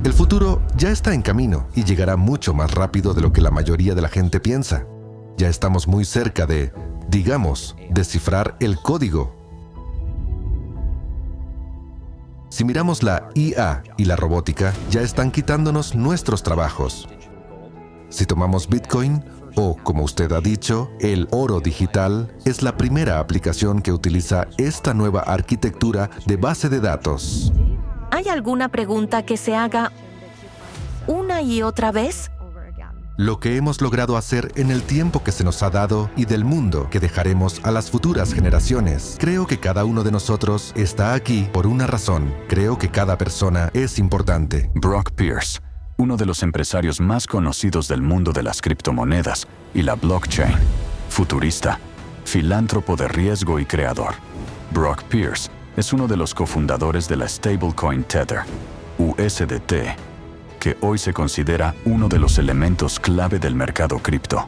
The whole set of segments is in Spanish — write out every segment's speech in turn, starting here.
El futuro ya está en camino y llegará mucho más rápido de lo que la mayoría de la gente piensa. Ya estamos muy cerca de, digamos, descifrar el código. Si miramos la IA y la robótica, ya están quitándonos nuestros trabajos. Si tomamos Bitcoin, o como usted ha dicho, el oro digital, es la primera aplicación que utiliza esta nueva arquitectura de base de datos. ¿Hay alguna pregunta que se haga una y otra vez? Lo que hemos logrado hacer en el tiempo que se nos ha dado y del mundo que dejaremos a las futuras generaciones. Creo que cada uno de nosotros está aquí por una razón. Creo que cada persona es importante. Brock Pierce, uno de los empresarios más conocidos del mundo de las criptomonedas y la blockchain, futurista, filántropo de riesgo y creador. Brock Pierce es uno de los cofundadores de la stablecoin Tether, USDT, que hoy se considera uno de los elementos clave del mercado cripto.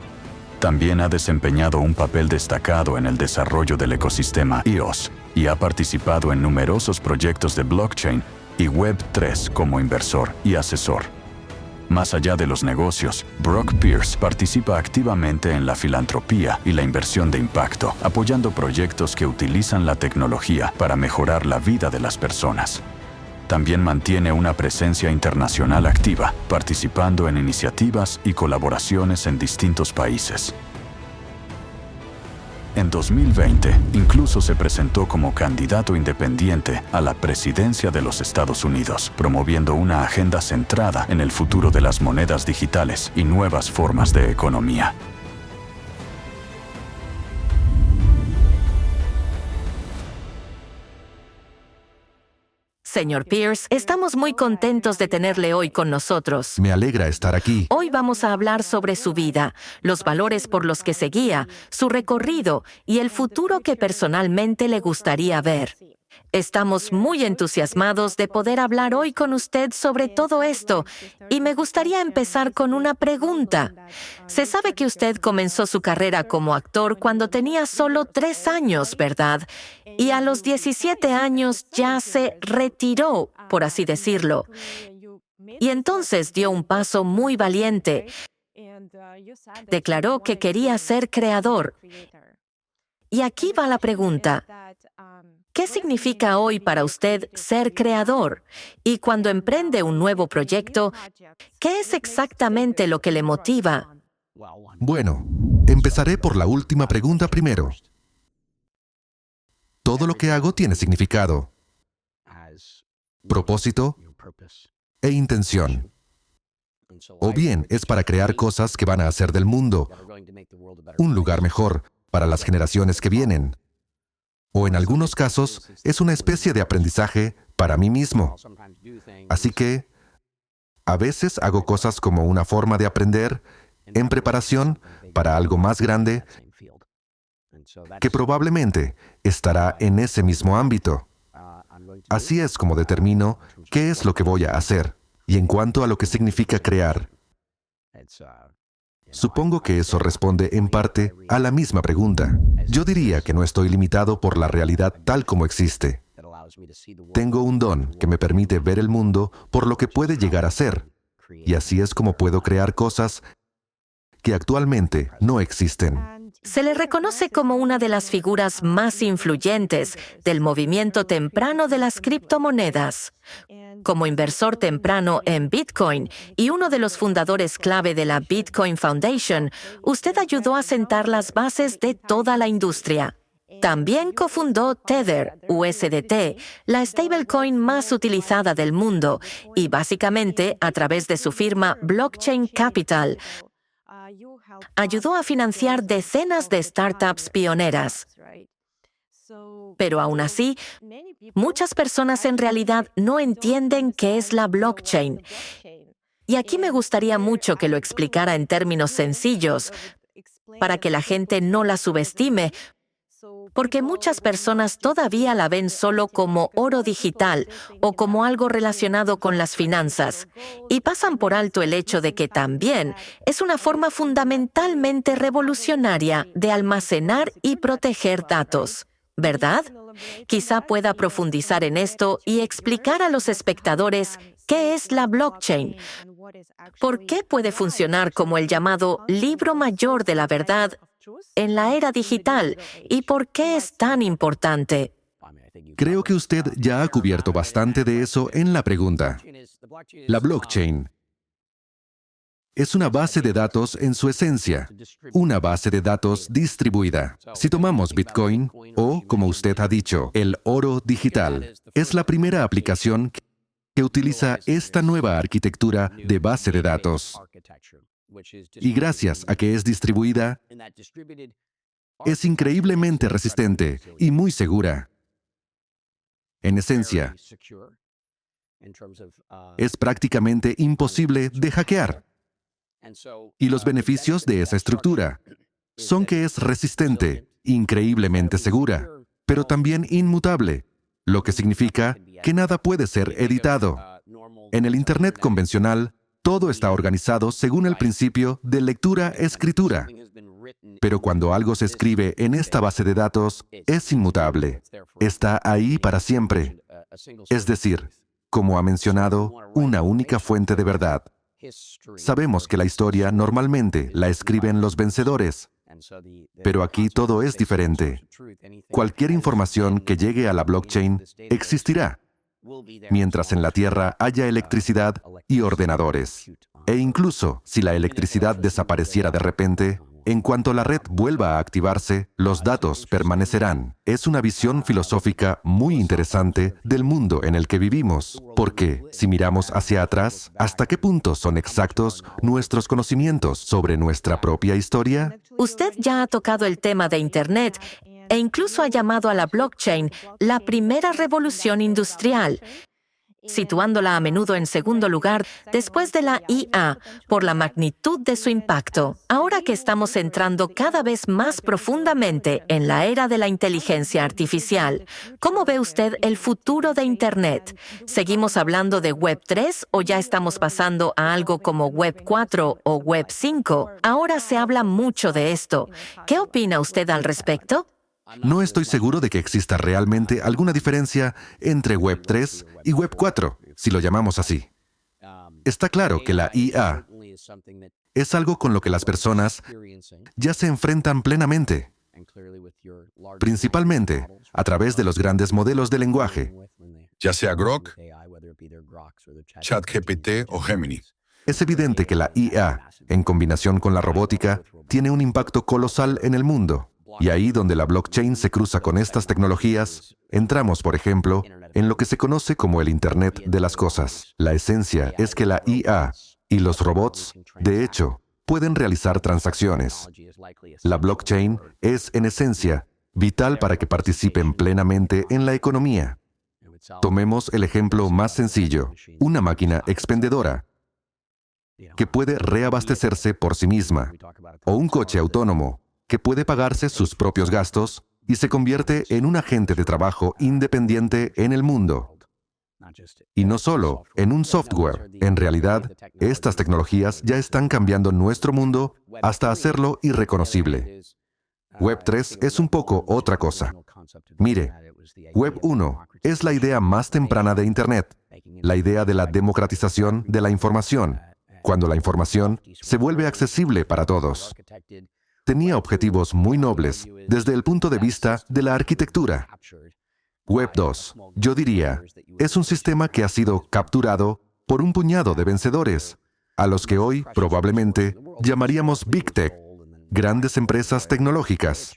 También ha desempeñado un papel destacado en el desarrollo del ecosistema EOS y ha participado en numerosos proyectos de blockchain y Web3 como inversor y asesor. Más allá de los negocios, Brock Pierce participa activamente en la filantropía y la inversión de impacto, apoyando proyectos que utilizan la tecnología para mejorar la vida de las personas. También mantiene una presencia internacional activa, participando en iniciativas y colaboraciones en distintos países. En 2020, incluso se presentó como candidato independiente a la presidencia de los Estados Unidos, promoviendo una agenda centrada en el futuro de las monedas digitales y nuevas formas de economía. Señor Pierce, estamos muy contentos de tenerle hoy con nosotros. Me alegra estar aquí. Hoy vamos a hablar sobre su vida, los valores por los que se guía, su recorrido y el futuro que personalmente le gustaría ver. Estamos muy entusiasmados de poder hablar hoy con usted sobre todo esto y me gustaría empezar con una pregunta. Se sabe que usted comenzó su carrera como actor cuando tenía solo 3 años, ¿verdad? Y a los 17 años ya se retiró, por así decirlo. Y entonces dio un paso muy valiente. Declaró que quería ser creador. Y aquí va la pregunta. ¿Qué significa hoy para usted ser creador? Y cuando emprende un nuevo proyecto, ¿qué es exactamente lo que le motiva? Bueno, empezaré por la última pregunta primero. Todo lo que hago tiene significado, propósito e intención. O bien es para crear cosas que van a hacer del mundo un lugar mejor para las generaciones que vienen. O en algunos casos, es una especie de aprendizaje para mí mismo. Así que, a veces hago cosas como una forma de aprender en preparación para algo más grande que probablemente estará en ese mismo ámbito. Así es como determino qué es lo que voy a hacer. Y en cuanto a lo que significa crear, supongo que eso responde en parte a la misma pregunta. Yo diría que no estoy limitado por la realidad tal como existe. Tengo un don que me permite ver el mundo por lo que puede llegar a ser. Y así es como puedo crear cosas que actualmente no existen. Se le reconoce como una de las figuras más influyentes del movimiento temprano de las criptomonedas. Como inversor temprano en Bitcoin y uno de los fundadores clave de la Bitcoin Foundation, usted ayudó a sentar las bases de toda la industria. También cofundó Tether, USDT, la stablecoin más utilizada del mundo, y básicamente, a través de su firma Blockchain Capital, ayudó a financiar decenas de startups pioneras. Pero aún así, muchas personas en realidad no entienden qué es la blockchain. Y aquí me gustaría mucho que lo explicara en términos sencillos, para que la gente no la subestime, porque muchas personas todavía la ven solo como oro digital o como algo relacionado con las finanzas, y pasan por alto el hecho de que también es una forma fundamentalmente revolucionaria de almacenar y proteger datos. ¿verdad? Quizá pueda profundizar en esto y explicar a los espectadores qué es la blockchain. ¿Por qué puede funcionar como el llamado libro mayor de la verdad en la era digital? ¿Y por qué es tan importante? Creo que usted ya ha cubierto bastante de eso en la pregunta. La blockchain es una base de datos en su esencia, una base de datos distribuida. Si tomamos Bitcoin, o, como usted ha dicho, el oro digital, es la primera aplicación que utiliza esta nueva arquitectura de base de datos. Y gracias a que es distribuida, es increíblemente resistente y muy segura. En esencia, es prácticamente imposible de hackear. Y los beneficios de esa estructura son que es resistente, increíblemente segura, pero también inmutable, lo que significa que nada puede ser editado. En el Internet convencional, todo está organizado según el principio de lectura-escritura. Pero cuando algo se escribe en esta base de datos, es inmutable. Está ahí para siempre. Es decir, como ha mencionado, una única fuente de verdad. Sabemos que la historia normalmente la escriben los vencedores, pero aquí todo es diferente. Cualquier información que llegue a la blockchain existirá, mientras en la Tierra haya electricidad y ordenadores. E incluso si la electricidad desapareciera de repente, en cuanto la red vuelva a activarse, los datos permanecerán. Es una visión filosófica muy interesante del mundo en el que vivimos, porque, si miramos hacia atrás, ¿hasta qué punto son exactos nuestros conocimientos sobre nuestra propia historia? Usted ya ha tocado el tema de Internet e incluso ha llamado a la blockchain la primera revolución industrial, situándola a menudo en segundo lugar después de la IA por la magnitud de su impacto. Ahora que estamos entrando cada vez más profundamente en la era de la inteligencia artificial, ¿cómo ve usted el futuro de Internet? ¿Seguimos hablando de Web 3 o ya estamos pasando a algo como Web 4 o Web 5? Ahora se habla mucho de esto. ¿Qué opina usted al respecto? No estoy seguro de que exista realmente alguna diferencia entre Web 3 y Web 4, si lo llamamos así. Está claro que la IA es algo con lo que las personas ya se enfrentan plenamente, principalmente a través de los grandes modelos de lenguaje, ya sea Grok, ChatGPT o Gemini. Es evidente que la IA, en combinación con la robótica, tiene un impacto colosal en el mundo. Y ahí donde la blockchain se cruza con estas tecnologías, entramos, por ejemplo, en lo que se conoce como el Internet de las cosas. La esencia es que la IA y los robots, de hecho, pueden realizar transacciones. La blockchain es, en esencia, vital para que participen plenamente en la economía. Tomemos el ejemplo más sencillo, una máquina expendedora, que puede reabastecerse por sí misma, o un coche autónomo, que puede pagarse sus propios gastos y se convierte en un agente de trabajo independiente en el mundo. Y no solo en un software. En realidad, estas tecnologías ya están cambiando nuestro mundo hasta hacerlo irreconocible. Web 3 es un poco otra cosa. Mire, Web 1 es la idea más temprana de Internet, la idea de la democratización de la información, cuando la información se vuelve accesible para todos. Tenía objetivos muy nobles desde el punto de vista de la arquitectura. Web 2, yo diría, es un sistema que ha sido capturado por un puñado de vencedores, a los que hoy probablemente llamaríamos Big Tech, grandes empresas tecnológicas.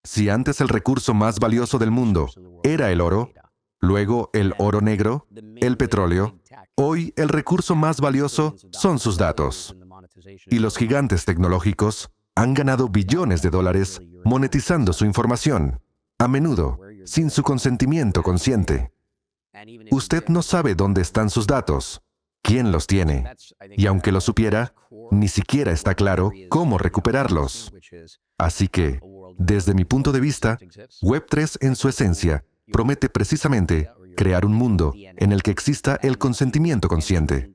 Si antes el recurso más valioso del mundo era el oro, luego el oro negro, el petróleo, hoy el recurso más valioso son sus datos. Y los gigantes tecnológicos han ganado billones de dólares monetizando su información, a menudo sin su consentimiento consciente. Usted no sabe dónde están sus datos, quién los tiene, y aunque lo supiera, ni siquiera está claro cómo recuperarlos. Así que, desde mi punto de vista, Web 3 en su esencia promete precisamente crear un mundo en el que exista el consentimiento consciente,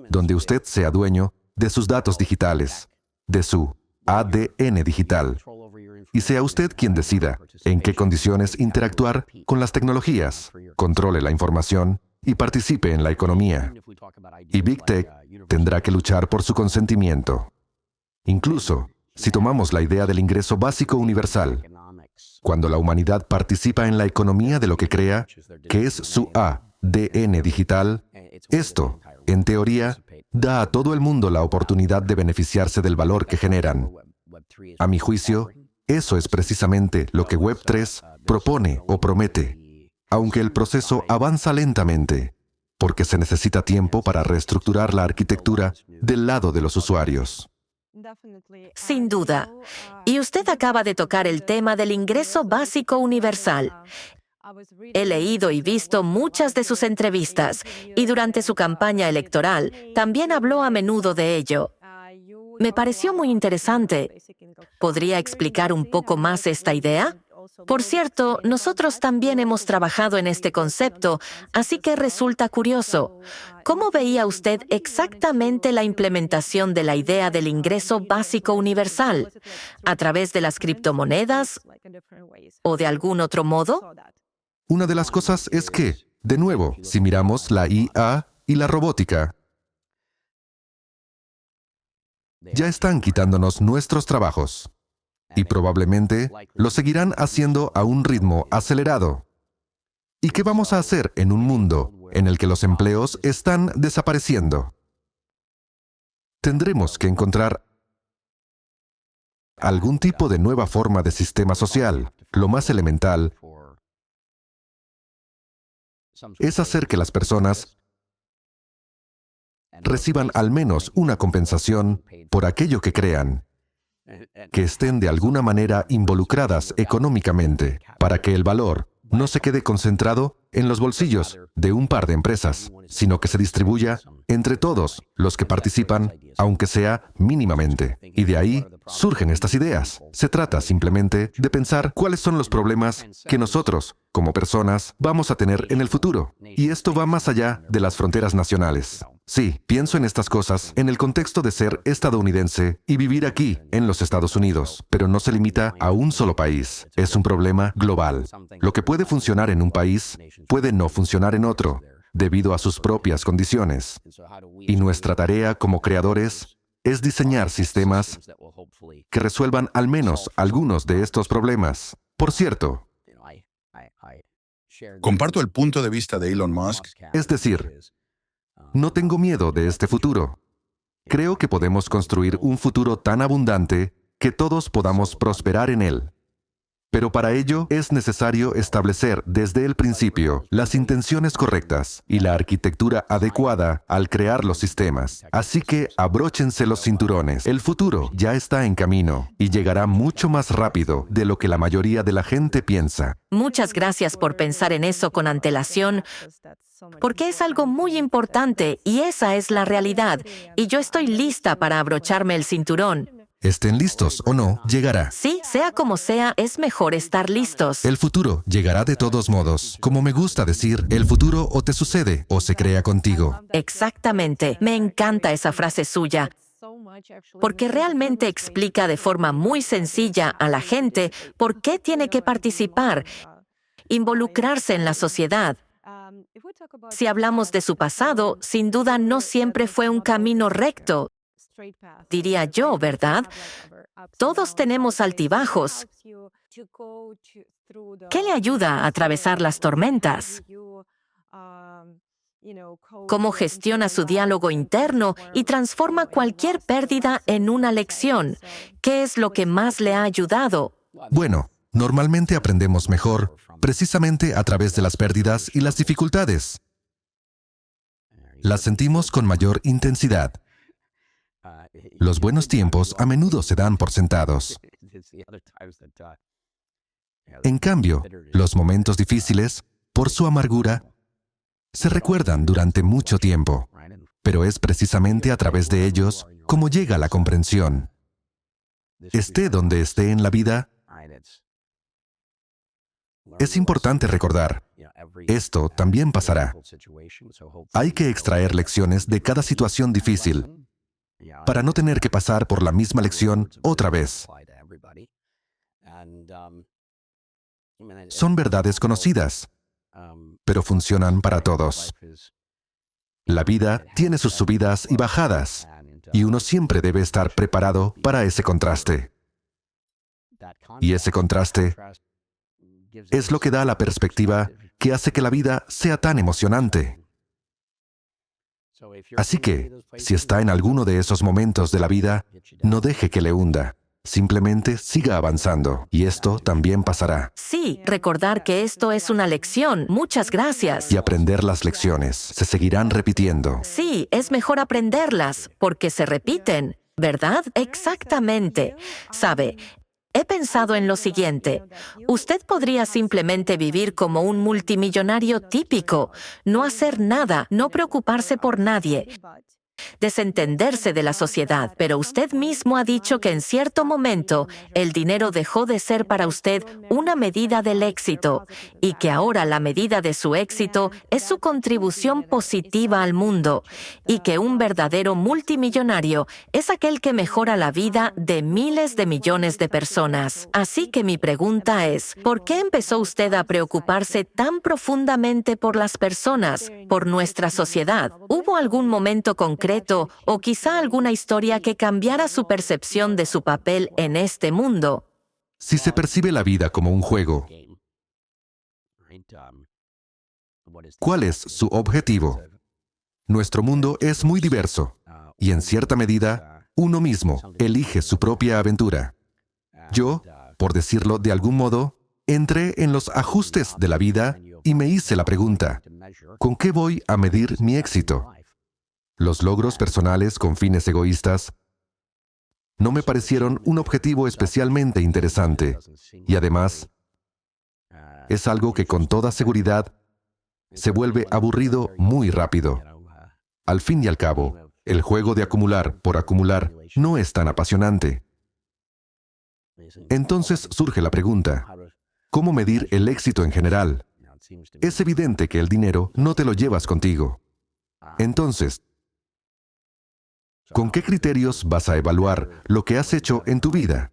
donde usted sea dueño de sus datos digitales, de su ADN digital, y sea usted quien decida en qué condiciones interactuar con las tecnologías, controle la información y participe en la economía. Y Big Tech tendrá que luchar por su consentimiento. Incluso, si tomamos la idea del ingreso básico universal, cuando la humanidad participa en la economía de lo que crea, que es su ADN digital, esto, en teoría, da a todo el mundo la oportunidad de beneficiarse del valor que generan. A mi juicio, eso es precisamente lo que Web3 propone o promete, aunque el proceso avanza lentamente, porque se necesita tiempo para reestructurar la arquitectura del lado de los usuarios. Sin duda. Y usted acaba de tocar el tema del ingreso básico universal. He leído y visto muchas de sus entrevistas, y durante su campaña electoral también habló a menudo de ello. Me pareció muy interesante. ¿Podría explicar un poco más esta idea? Por cierto, nosotros también hemos trabajado en este concepto, así que resulta curioso. ¿Cómo veía usted exactamente la implementación de la idea del ingreso básico universal? ¿A través de las criptomonedas o de algún otro modo? Una de las cosas es que, de nuevo, si miramos la IA y la robótica, ya están quitándonos nuestros trabajos. Y probablemente lo seguirán haciendo a un ritmo acelerado. ¿Y qué vamos a hacer en un mundo en el que los empleos están desapareciendo? Tendremos que encontrar algún tipo de nueva forma de sistema social. Lo más elemental es hacer que las personas reciban al menos una compensación por aquello que crean, que estén de alguna manera involucradas económicamente, para que el valor no se quede concentrado en los bolsillos de un par de empresas, sino que se distribuya entre todos los que participan, aunque sea mínimamente. Y de ahí surgen estas ideas. Se trata simplemente de pensar cuáles son los problemas que nosotros, como personas, vamos a tener en el futuro. Y esto va más allá de las fronteras nacionales. Sí, pienso en estas cosas en el contexto de ser estadounidense y vivir aquí, en los Estados Unidos, pero no se limita a un solo país. Es un problema global. Lo que puede funcionar en un país puede no funcionar en otro, debido a sus propias condiciones. Y nuestra tarea como creadores es diseñar sistemas que resuelvan al menos algunos de estos problemas. Por cierto, Comparto el punto de vista de Elon Musk. es decir, no tengo miedo de este futuro. Creo que podemos construir un futuro tan abundante que todos podamos prosperar en él. Pero para ello es necesario establecer desde el principio las intenciones correctas y la arquitectura adecuada al crear los sistemas. Así que abróchense los cinturones. El futuro ya está en camino y llegará mucho más rápido de lo que la mayoría de la gente piensa. Muchas gracias por pensar en eso con antelación, porque es algo muy importante y esa es la realidad. Y yo estoy lista para abrocharme el cinturón. Estén listos o no, llegará. Sí, sea como sea, es mejor estar listos. El futuro llegará de todos modos. Como me gusta decir, el futuro o te sucede o se crea contigo. Exactamente. Me encanta esa frase suya, porque realmente explica de forma muy sencilla a la gente por qué tiene que participar, involucrarse en la sociedad. Si hablamos de su pasado, sin duda no siempre fue un camino recto, diría yo, ¿verdad? Todos tenemos altibajos. ¿Qué le ayuda a atravesar las tormentas? ¿Cómo gestiona su diálogo interno y transforma cualquier pérdida en una lección? ¿Qué es lo que más le ha ayudado? Bueno, normalmente aprendemos mejor precisamente a través de las pérdidas y las dificultades. Las sentimos con mayor intensidad. Los buenos tiempos a menudo se dan por sentados. En cambio, los momentos difíciles, por su amargura, se recuerdan durante mucho tiempo, pero es precisamente a través de ellos como llega la comprensión. Esté donde esté en la vida, es importante recordar, esto también pasará. Hay que extraer lecciones de cada situación difícil para no tener que pasar por la misma lección otra vez. Son verdades conocidas, pero funcionan para todos. La vida tiene sus subidas y bajadas, y uno siempre debe estar preparado para ese contraste. Y ese contraste es lo que da la perspectiva que hace que la vida sea tan emocionante. Así que, si está en alguno de esos momentos de la vida, no deje que le hunda. Simplemente siga avanzando, y esto también pasará. Sí, recordar que esto es una lección. Muchas gracias. Y aprender las lecciones se seguirán repitiendo. Sí, es mejor aprenderlas, porque se repiten, ¿verdad? Exactamente. Sabe, he pensado en lo siguiente. Usted podría simplemente vivir como un multimillonario típico, no hacer nada, no preocuparse por nadie, desentenderse de la sociedad, pero usted mismo ha dicho que en cierto momento el dinero dejó de ser para usted una medida del éxito y que ahora la medida de su éxito es su contribución positiva al mundo y que un verdadero multimillonario es aquel que mejora la vida de miles de millones de personas. Así que mi pregunta es, ¿por qué empezó usted a preocuparse tan profundamente por las personas, por nuestra sociedad? ¿Hubo algún momento concreto o quizá alguna historia que cambiara su percepción de su papel en este mundo? Si se percibe la vida como un juego, ¿cuál es su objetivo? Nuestro mundo es muy diverso, y en cierta medida, uno mismo elige su propia aventura. Yo, por decirlo de algún modo, entré en los ajustes de la vida y me hice la pregunta, ¿con qué voy a medir mi éxito? Los logros personales con fines egoístas no me parecieron un objetivo especialmente interesante, y además, es algo que con toda seguridad se vuelve aburrido muy rápido. Al fin y al cabo, el juego de acumular por acumular no es tan apasionante. Entonces surge la pregunta, ¿cómo medir el éxito en general? Es evidente que el dinero no te lo llevas contigo. Entonces, ¿con qué criterios vas a evaluar lo que has hecho en tu vida?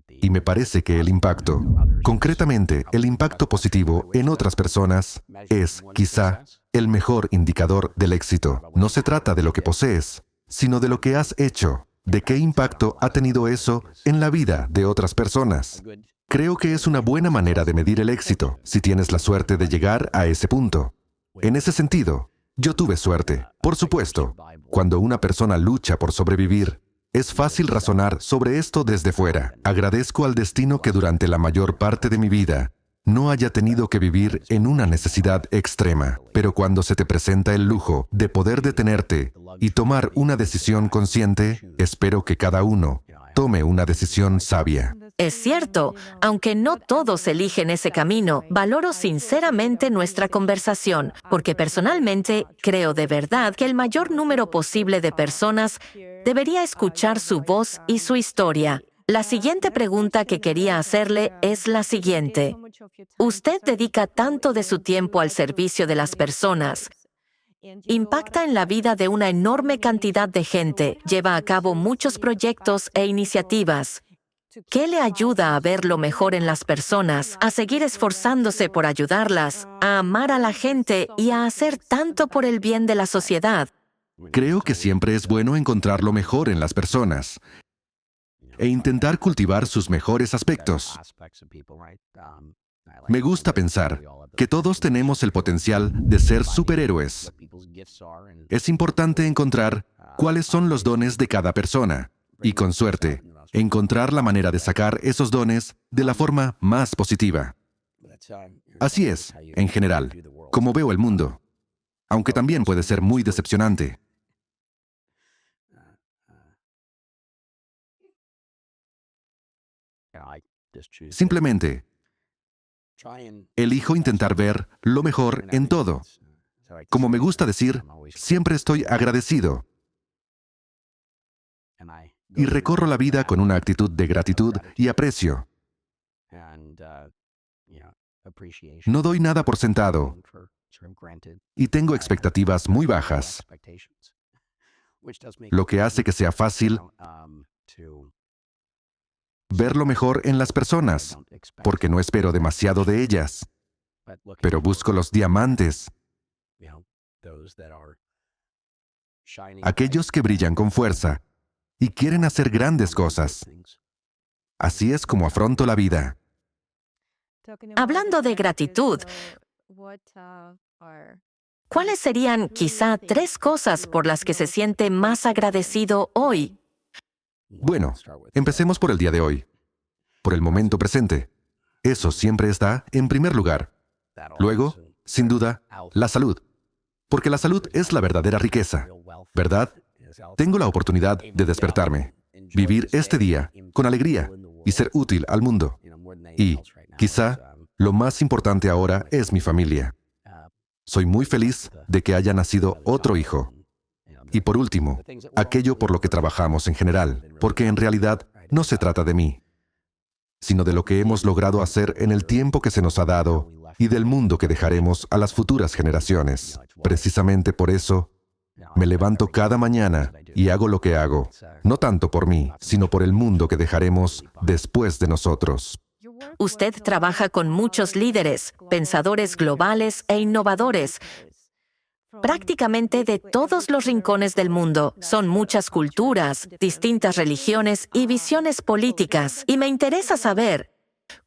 Y me parece que el impacto, concretamente el impacto positivo en otras personas, es, quizá, el mejor indicador del éxito. No se trata de lo que posees, sino de lo que has hecho, de qué impacto ha tenido eso en la vida de otras personas. Creo que es una buena manera de medir el éxito, si tienes la suerte de llegar a ese punto. En ese sentido, yo tuve suerte. Por supuesto, cuando una persona lucha por sobrevivir, es fácil razonar sobre esto desde fuera. Agradezco al destino que durante la mayor parte de mi vida no haya tenido que vivir en una necesidad extrema. Pero cuando se te presenta el lujo de poder detenerte y tomar una decisión consciente, espero que cada uno tome una decisión sabia. Es cierto, aunque no todos eligen ese camino, valoro sinceramente nuestra conversación, porque personalmente creo de verdad que el mayor número posible de personas debería escuchar su voz y su historia. La siguiente pregunta que quería hacerle es la siguiente. Usted dedica tanto de su tiempo al servicio de las personas. Impacta en la vida de una enorme cantidad de gente, lleva a cabo muchos proyectos e iniciativas. ¿Qué le ayuda a ver lo mejor en las personas, a seguir esforzándose por ayudarlas, a amar a la gente y a hacer tanto por el bien de la sociedad? Creo que siempre es bueno encontrar lo mejor en las personas e intentar cultivar sus mejores aspectos. Me gusta pensar que todos tenemos el potencial de ser superhéroes. Es importante encontrar cuáles son los dones de cada persona y, con suerte, encontrar la manera de sacar esos dones de la forma más positiva. Así es, en general, como veo el mundo, aunque también puede ser muy decepcionante. Simplemente, elijo intentar ver lo mejor en todo. Como me gusta decir, siempre estoy agradecido. Y recorro la vida con una actitud de gratitud y aprecio. No doy nada por sentado y tengo expectativas muy bajas, lo que hace que sea fácil ver lo mejor en las personas, porque no espero demasiado de ellas, pero busco los diamantes, aquellos que brillan con fuerza y quieren hacer grandes cosas. Así es como afronto la vida. Hablando de gratitud, ¿cuáles serían quizá 3 cosas por las que se siente más agradecido hoy? Bueno, empecemos por el día de hoy, por el momento presente. Eso siempre está en primer lugar. Luego, sin duda, la salud, porque la salud es la verdadera riqueza, ¿verdad? Tengo la oportunidad de despertarme, vivir este día con alegría y ser útil al mundo. Y, quizá, lo más importante ahora es mi familia. Soy muy feliz de que haya nacido otro hijo. Y por último, aquello por lo que trabajamos en general, porque en realidad no se trata de mí, sino de lo que hemos logrado hacer en el tiempo que se nos ha dado y del mundo que dejaremos a las futuras generaciones. Precisamente por eso, me levanto cada mañana y hago lo que hago, no tanto por mí, sino por el mundo que dejaremos después de nosotros. Usted trabaja con muchos líderes, pensadores globales e innovadores, prácticamente de todos los rincones del mundo. Son muchas culturas, distintas religiones y visiones políticas. Y me interesa saber,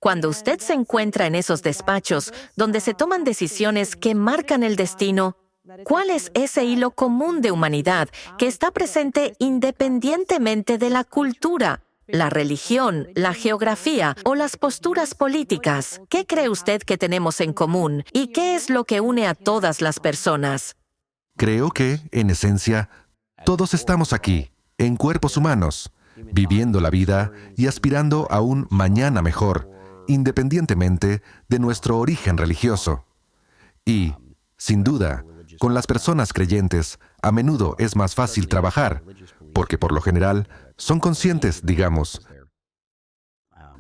cuando usted se encuentra en esos despachos donde se toman decisiones que marcan el destino, ¿cuál es ese hilo común de humanidad que está presente independientemente de la cultura, la religión, la geografía o las posturas políticas? ¿Qué cree usted que tenemos en común? ¿Y qué es lo que une a todas las personas? Creo que, en esencia, todos estamos aquí, en cuerpos humanos, viviendo la vida y aspirando a un mañana mejor, independientemente de nuestro origen religioso. Y, sin duda, con las personas creyentes, a menudo es más fácil trabajar, porque por lo general son conscientes, digamos,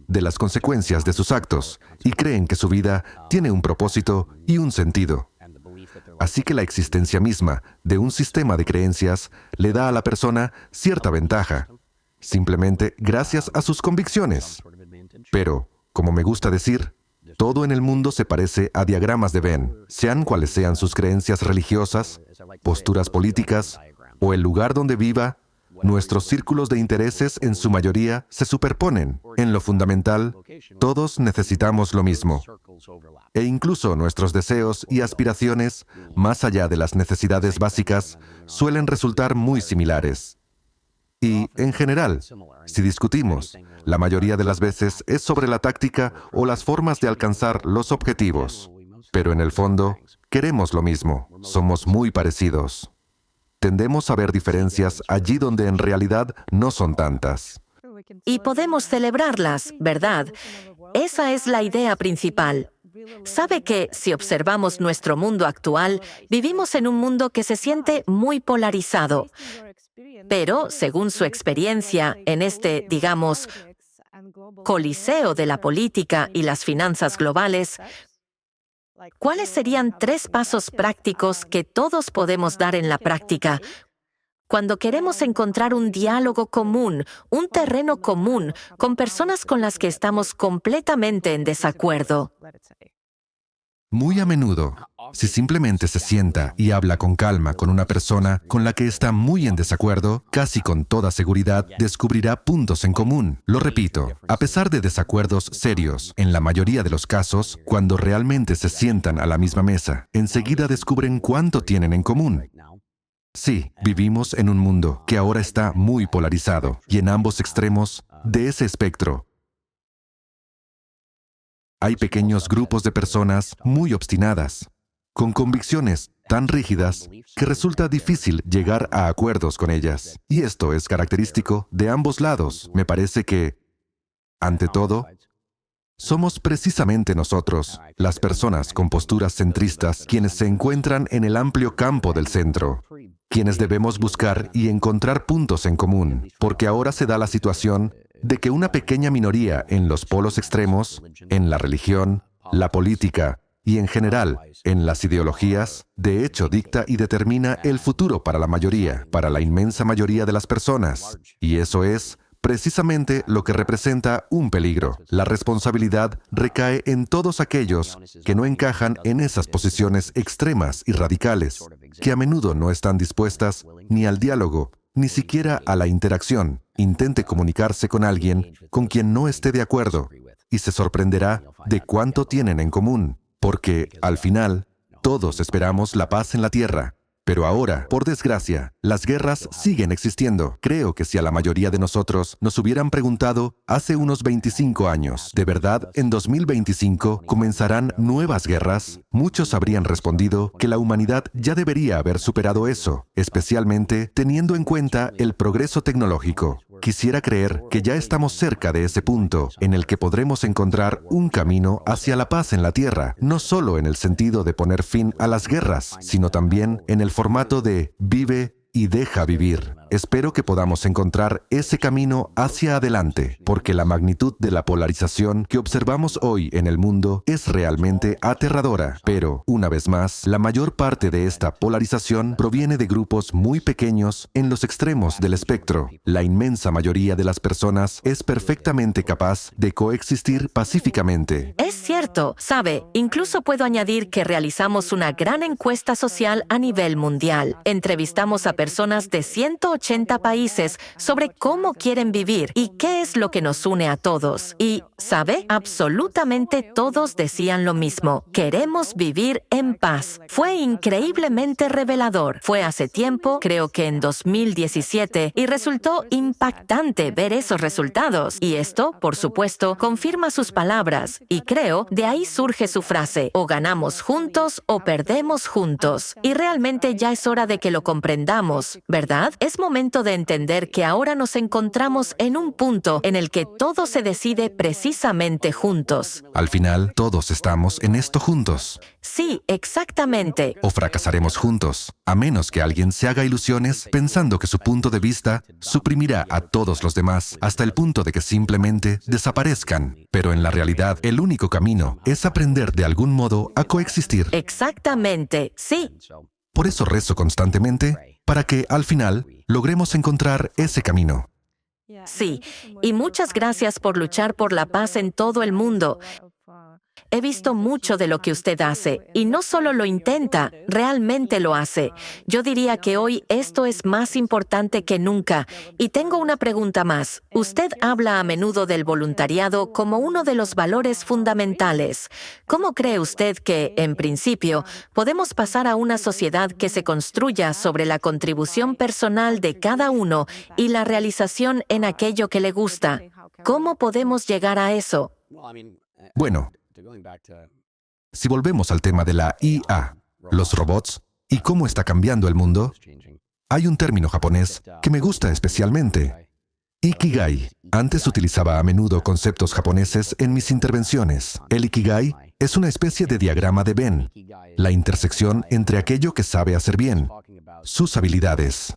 de las consecuencias de sus actos y creen que su vida tiene un propósito y un sentido. Así que la existencia misma de un sistema de creencias le da a la persona cierta ventaja, simplemente gracias a sus convicciones. Pero, como me gusta decir, todo en el mundo se parece a diagramas de Venn, sean cuales sean sus creencias religiosas, posturas políticas o el lugar donde viva. Nuestros círculos de intereses en su mayoría se superponen. En lo fundamental, todos necesitamos lo mismo. E incluso nuestros deseos y aspiraciones, más allá de las necesidades básicas, suelen resultar muy similares. Y, en general, si discutimos, la mayoría de las veces es sobre la táctica o las formas de alcanzar los objetivos. Pero en el fondo, queremos lo mismo. Somos muy parecidos. Tendemos a ver diferencias allí donde en realidad no son tantas. Y podemos celebrarlas, ¿verdad? Esa es la idea principal. Sabe que, si observamos nuestro mundo actual, vivimos en un mundo que se siente muy polarizado. Pero, según su experiencia en este, digamos, coliseo de la política y las finanzas globales, ¿cuáles serían 3 pasos prácticos que todos podemos dar en la práctica cuando queremos encontrar un diálogo común, un terreno común con personas con las que estamos completamente en desacuerdo? Muy a menudo, si simplemente se sienta y habla con calma con una persona con la que está muy en desacuerdo, casi con toda seguridad descubrirá puntos en común. Lo repito, a pesar de desacuerdos serios, en la mayoría de los casos, cuando realmente se sientan a la misma mesa, enseguida descubren cuánto tienen en común. Sí, vivimos en un mundo que ahora está muy polarizado, y en ambos extremos de ese espectro hay pequeños grupos de personas muy obstinadas, con convicciones tan rígidas que resulta difícil llegar a acuerdos con ellas. Y esto es característico de ambos lados. Me parece que, ante todo, somos precisamente nosotros, las personas con posturas centristas, quienes se encuentran en el amplio campo del centro, quienes debemos buscar y encontrar puntos en común, porque ahora se da la situación de que una pequeña minoría en los polos extremos, en la religión, la política y en general en las ideologías, de hecho dicta y determina el futuro para la mayoría, para la inmensa mayoría de las personas. Y eso es precisamente lo que representa un peligro. La responsabilidad recae en todos aquellos que no encajan en esas posiciones extremas y radicales, que a menudo no están dispuestas ni al diálogo, ni siquiera a la interacción. Intente comunicarse con alguien con quien no esté de acuerdo y se sorprenderá de cuánto tienen en común, porque, al final, todos esperamos la paz en la tierra. Pero ahora, por desgracia, las guerras siguen existiendo. Creo que si a la mayoría de nosotros nos hubieran preguntado hace unos 25 años, ¿de verdad en 2025 comenzarán nuevas guerras? Muchos habrían respondido que la humanidad ya debería haber superado eso, especialmente teniendo en cuenta el progreso tecnológico. Quisiera creer que ya estamos cerca de ese punto en el que podremos encontrar un camino hacia la paz en la Tierra, no solo en el sentido de poner fin a las guerras, sino también en el formato de vive y deja vivir. Espero que podamos encontrar ese camino hacia adelante, porque la magnitud de la polarización que observamos hoy en el mundo es realmente aterradora. Pero, una vez más, la mayor parte de esta polarización proviene de grupos muy pequeños en los extremos del espectro. La inmensa mayoría de las personas es perfectamente capaz de coexistir pacíficamente. Es cierto, sabe, incluso puedo añadir que realizamos una gran encuesta social a nivel mundial. Entrevistamos a personas de 180 países sobre cómo quieren vivir y qué es lo que nos une a todos. Y, ¿sabe? Absolutamente todos decían lo mismo. Queremos vivir en paz. Fue increíblemente revelador. Fue hace tiempo, creo que en 2017, y resultó impactante ver esos resultados. Y esto, por supuesto, confirma sus palabras. Y creo, de ahí surge su frase, o ganamos juntos o perdemos juntos. Y realmente ya es hora de que lo comprendamos, ¿verdad? Es momento de entender que ahora nos encontramos en un punto en el que todo se decide precisamente juntos. Al final, todos estamos en esto juntos. Sí, exactamente. O fracasaremos juntos, a menos que alguien se haga ilusiones pensando que su punto de vista suprimirá a todos los demás hasta el punto de que simplemente desaparezcan. Pero en la realidad, el único camino es aprender de algún modo a coexistir. Exactamente, sí. Por eso rezo constantemente para que, al final, logremos encontrar ese camino. Sí, y muchas gracias por luchar por la paz en todo el mundo. He visto mucho de lo que usted hace, y no solo lo intenta, realmente lo hace. Yo diría que hoy esto es más importante que nunca. Y tengo una pregunta más. Usted habla a menudo del voluntariado como uno de los valores fundamentales. ¿Cómo cree usted que, en principio, podemos pasar a una sociedad que se construya sobre la contribución personal de cada uno y la realización en aquello que le gusta? ¿Cómo podemos llegar a eso? Bueno, si volvemos al tema de la IA, los robots, y cómo está cambiando el mundo, hay un término japonés que me gusta especialmente. Ikigai. Antes utilizaba a menudo conceptos japoneses en mis intervenciones. El Ikigai es una especie de diagrama de Venn, la intersección entre aquello que sabe hacer bien, sus habilidades,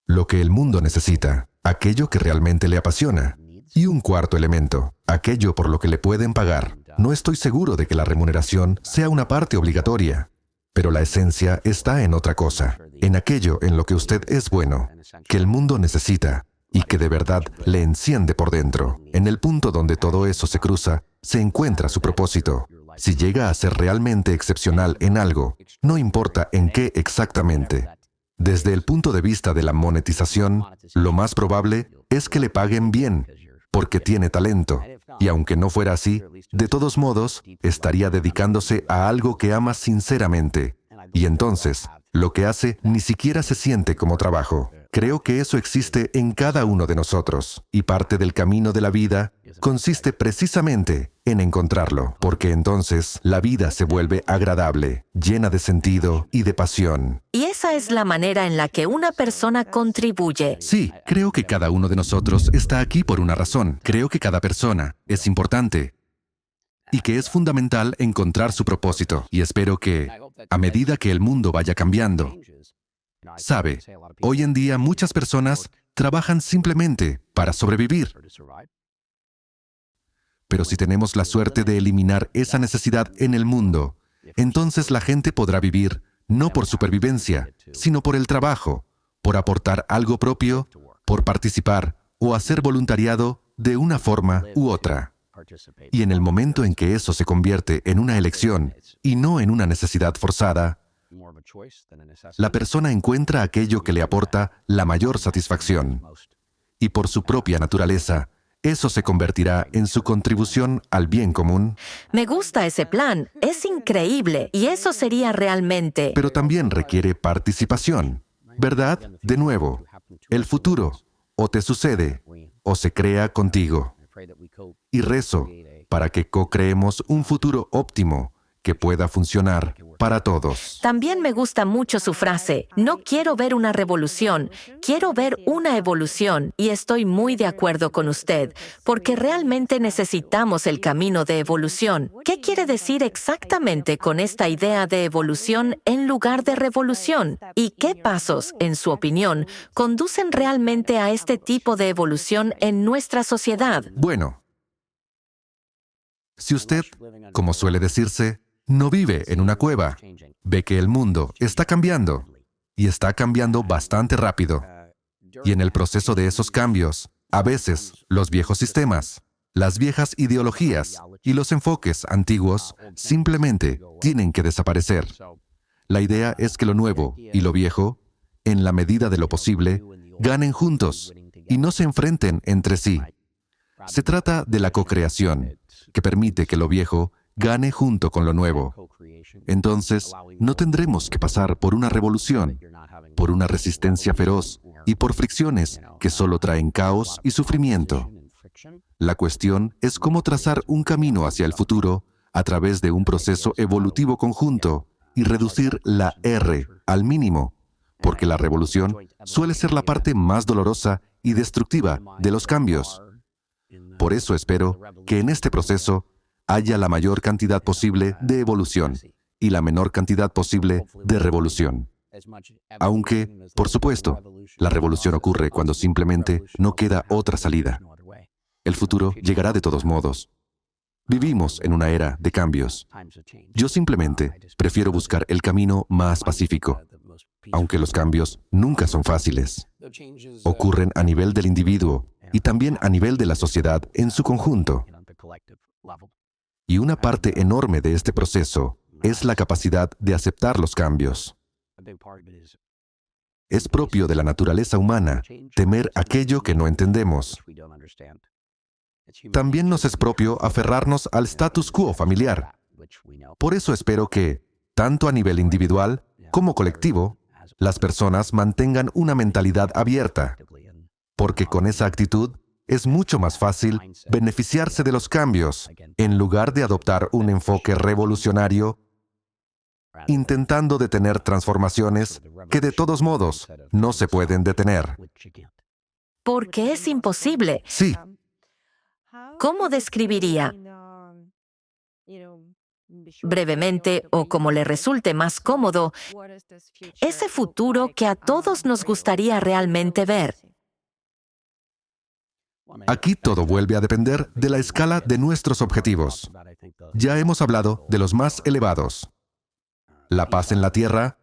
lo que el mundo necesita, aquello que realmente le apasiona, y un cuarto elemento, aquello por lo que le pueden pagar. No estoy seguro de que la remuneración sea una parte obligatoria, pero la esencia está en otra cosa, en aquello en lo que usted es bueno, que el mundo necesita y que de verdad le enciende por dentro. En el punto donde todo eso se cruza, se encuentra su propósito. Si llega a ser realmente excepcional en algo, no importa en qué exactamente. Desde el punto de vista de la monetización, lo más probable es que le paguen bien, porque tiene talento. Y aunque no fuera así, de todos modos, estaría dedicándose a algo que ama sinceramente. Y entonces, lo que hace ni siquiera se siente como trabajo. Creo que eso existe en cada uno de nosotros. Y parte del camino de la vida consiste precisamente en encontrarlo. Porque entonces, la vida se vuelve agradable, llena de sentido y de pasión. Y esa es la manera en la que una persona contribuye. Sí, creo que cada uno de nosotros está aquí por una razón. Creo que cada persona es importante y que es fundamental encontrar su propósito. Y espero que, a medida que el mundo vaya cambiando, sabe, hoy en día muchas personas trabajan simplemente para sobrevivir. Pero si tenemos la suerte de eliminar esa necesidad en el mundo, entonces la gente podrá vivir no por supervivencia, sino por el trabajo, por aportar algo propio, por participar o hacer voluntariado de una forma u otra. Y en el momento en que eso se convierte en una elección y no en una necesidad forzada, la persona encuentra aquello que le aporta la mayor satisfacción. Y por su propia naturaleza, eso se convertirá en su contribución al bien común. Me gusta ese plan. Es increíble. Y eso sería realmente... Pero también requiere participación, ¿verdad? De nuevo, el futuro o te sucede o se crea contigo. Y rezo para que co-creemos un futuro óptimo que pueda funcionar para todos. También me gusta mucho su frase, no quiero ver una revolución, quiero ver una evolución. Y estoy muy de acuerdo con usted, porque realmente necesitamos el camino de evolución. ¿Qué quiere decir exactamente con esta idea de evolución en lugar de revolución? ¿Y qué pasos, en su opinión, conducen realmente a este tipo de evolución en nuestra sociedad? Bueno, si usted, como suele decirse, no vive en una cueva, ve que el mundo está cambiando, y está cambiando bastante rápido. Y en el proceso de esos cambios, a veces los viejos sistemas, las viejas ideologías y los enfoques antiguos simplemente tienen que desaparecer. La idea es que lo nuevo y lo viejo, en la medida de lo posible, ganen juntos y no se enfrenten entre sí. Se trata de la co-creación, que permite que lo viejo gane junto con lo nuevo. Entonces, no tendremos que pasar por una revolución, por una resistencia feroz y por fricciones que solo traen caos y sufrimiento. La cuestión es cómo trazar un camino hacia el futuro a través de un proceso evolutivo conjunto y reducir la R al mínimo, porque la revolución suele ser la parte más dolorosa y destructiva de los cambios. Por eso espero que en este proceso haya la mayor cantidad posible de evolución y la menor cantidad posible de revolución. Aunque, por supuesto, la revolución ocurre cuando simplemente no queda otra salida. El futuro llegará de todos modos. Vivimos en una era de cambios. Yo simplemente prefiero buscar el camino más pacífico, aunque los cambios nunca son fáciles. Ocurren a nivel del individuo y también a nivel de la sociedad en su conjunto. Y una parte enorme de este proceso es la capacidad de aceptar los cambios. Es propio de la naturaleza humana temer aquello que no entendemos. También nos es propio aferrarnos al status quo familiar. Por eso espero que, tanto a nivel individual como colectivo, las personas mantengan una mentalidad abierta, porque con esa actitud es mucho más fácil beneficiarse de los cambios en lugar de adoptar un enfoque revolucionario, intentando detener transformaciones que de todos modos no se pueden detener. Porque es imposible. Sí, ¿Cómo describiría, brevemente o como le resulte más cómodo, ese futuro que a todos nos gustaría realmente ver? aquí todo vuelve a depender de la escala de nuestros objetivos. Ya hemos hablado de los más elevados: la paz en la tierra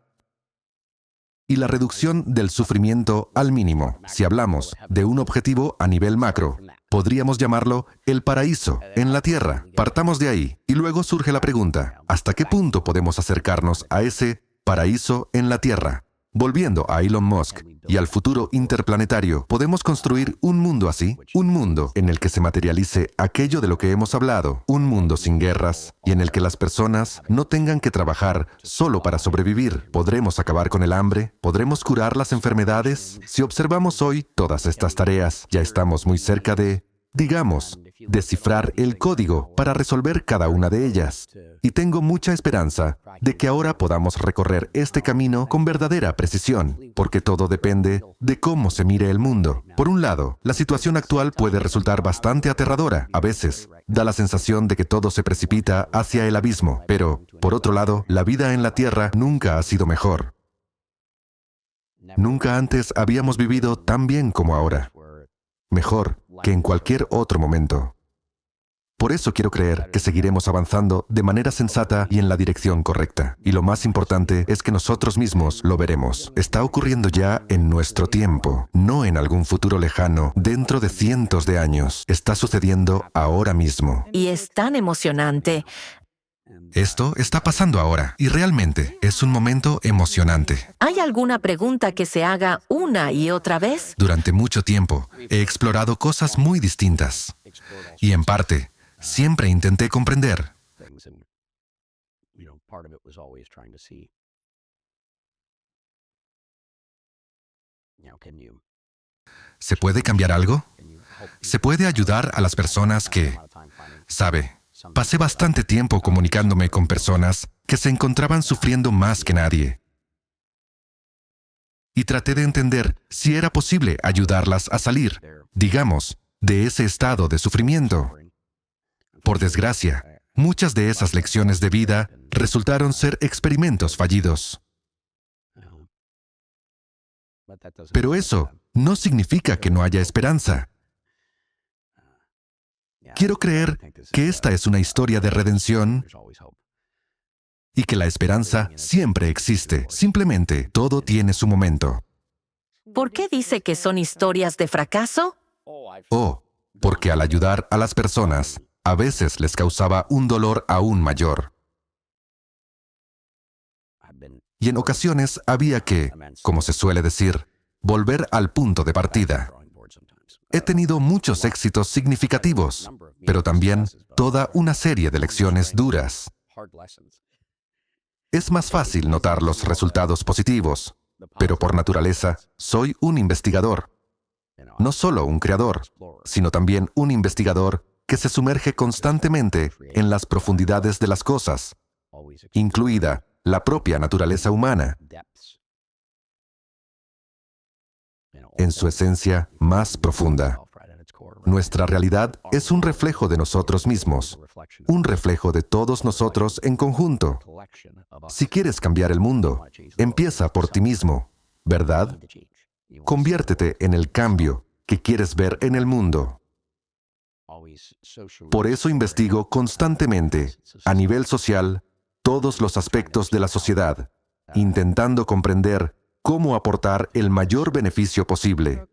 y la reducción del sufrimiento al mínimo. Si hablamos de un objetivo a nivel macro, podríamos llamarlo el paraíso en la tierra. Partamos de ahí y luego surge la pregunta: ¿hasta qué punto podemos acercarnos a ese paraíso en la tierra? Volviendo a Elon Musk y al futuro interplanetario, ¿podemos construir un mundo así? Un mundo en el que se materialice aquello de lo que hemos hablado. Un mundo sin guerras y en el que las personas no tengan que trabajar solo para sobrevivir. ¿Podremos acabar con el hambre? ¿Podremos curar las enfermedades? Si observamos hoy todas estas tareas, ya estamos muy cerca de, digamos, descifrar el código para resolver cada una de ellas. Y tengo mucha esperanza de que ahora podamos recorrer este camino con verdadera precisión, porque todo depende de cómo se mire el mundo. Por un lado, la situación actual puede resultar bastante aterradora. A veces, da la sensación de que todo se precipita hacia el abismo. Pero, por otro lado, la vida en la Tierra nunca ha sido mejor. Nunca antes habíamos vivido tan bien como ahora. Mejor que en cualquier otro momento. Por eso quiero creer que seguiremos avanzando de manera sensata y en la dirección correcta. Y lo más importante es que nosotros mismos lo veremos. Está ocurriendo ya en nuestro tiempo, no en algún futuro lejano, dentro de cientos de años. Está sucediendo ahora mismo. Y es tan emocionante. Esto está pasando ahora y realmente es un momento emocionante. ¿Hay alguna pregunta que se haga una y otra vez? Durante mucho tiempo he explorado cosas muy distintas y en parte siempre intenté comprender. ¿Se puede cambiar algo? ¿Se puede ayudar a las personas que, sabe, pasé bastante tiempo comunicándome con personas que se encontraban sufriendo más que nadie? Y traté de entender si era posible ayudarlas a salir, digamos, de ese estado de sufrimiento. Por desgracia, muchas de esas lecciones de vida resultaron ser experimentos fallidos. Pero eso no significa que no haya esperanza. Quiero creer que esta es una historia de redención y que la esperanza siempre existe. Simplemente todo tiene su momento. ¿Por qué dice que son historias de fracaso? Oh, porque al ayudar a las personas, a veces les causaba un dolor aún mayor. Y en ocasiones había que, como se suele decir, volver al punto de partida. He tenido muchos éxitos significativos, pero también toda una serie de lecciones duras. Es más fácil notar los resultados positivos, pero por naturaleza soy un investigador. No solo un creador, sino también un investigador que se sumerge constantemente en las profundidades de las cosas, incluida la propia naturaleza humana, en su esencia más profunda. Nuestra realidad es un reflejo de nosotros mismos, un reflejo de todos nosotros en conjunto. Si quieres cambiar el mundo, empieza por ti mismo, ¿verdad? Conviértete en el cambio que quieres ver en el mundo. Por eso investigo constantemente, a nivel social, todos los aspectos de la sociedad, intentando comprender cómo aportar el mayor beneficio posible.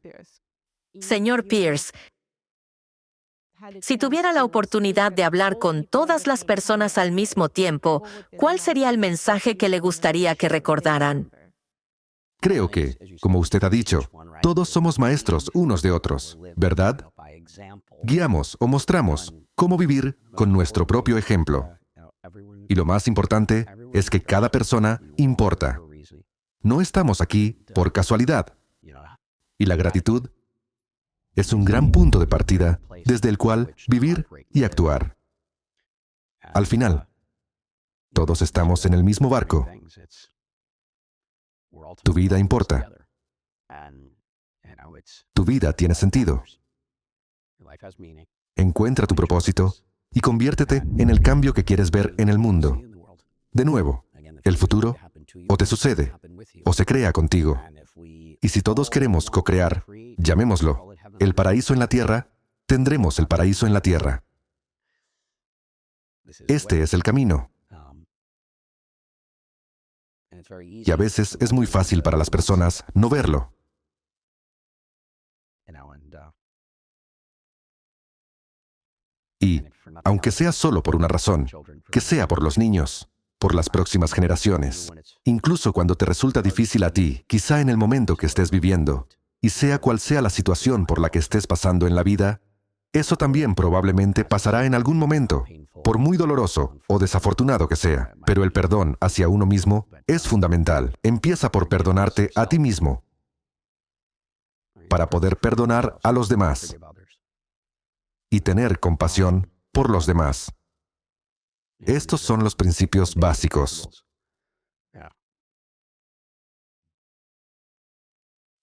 Señor Pierce, si tuviera la oportunidad de hablar con todas las personas al mismo tiempo, ¿cuál sería el mensaje que le gustaría que recordaran? Creo que, como usted ha dicho, todos somos maestros unos de otros, ¿verdad? Guiamos o mostramos cómo vivir con nuestro propio ejemplo. Y lo más importante es que cada persona importa. No estamos aquí por casualidad. Y la gratitud es un gran punto de partida desde el cual vivir y actuar. Al final, todos estamos en el mismo barco. Tu vida importa. Tu vida tiene sentido. Encuentra tu propósito y conviértete en el cambio que quieres ver en el mundo. De nuevo, el futuro o te sucede o se crea contigo. Y si todos queremos co-crear, llamémoslo, el paraíso en la tierra, tendremos el paraíso en la tierra. Este es el camino. Y a veces es muy fácil para las personas no verlo. Y, aunque sea solo por una razón, que sea por los niños, por las próximas generaciones, incluso cuando te resulta difícil a ti, quizá en el momento que estés viviendo, y sea cual sea la situación por la que estés pasando en la vida, eso también probablemente pasará en algún momento, por muy doloroso o desafortunado que sea. Pero el perdón hacia uno mismo es fundamental. Empieza por perdonarte a ti mismo, para poder perdonar a los demás y tener compasión por los demás. Estos son los principios básicos.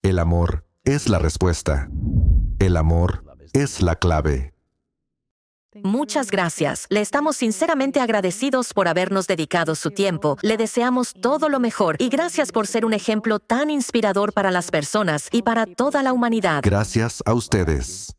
El amor es la respuesta. El amor es la clave. Muchas gracias. Le estamos sinceramente agradecidos por habernos dedicado su tiempo. Le deseamos todo lo mejor y gracias por ser un ejemplo tan inspirador para las personas y para toda la humanidad. Gracias a ustedes.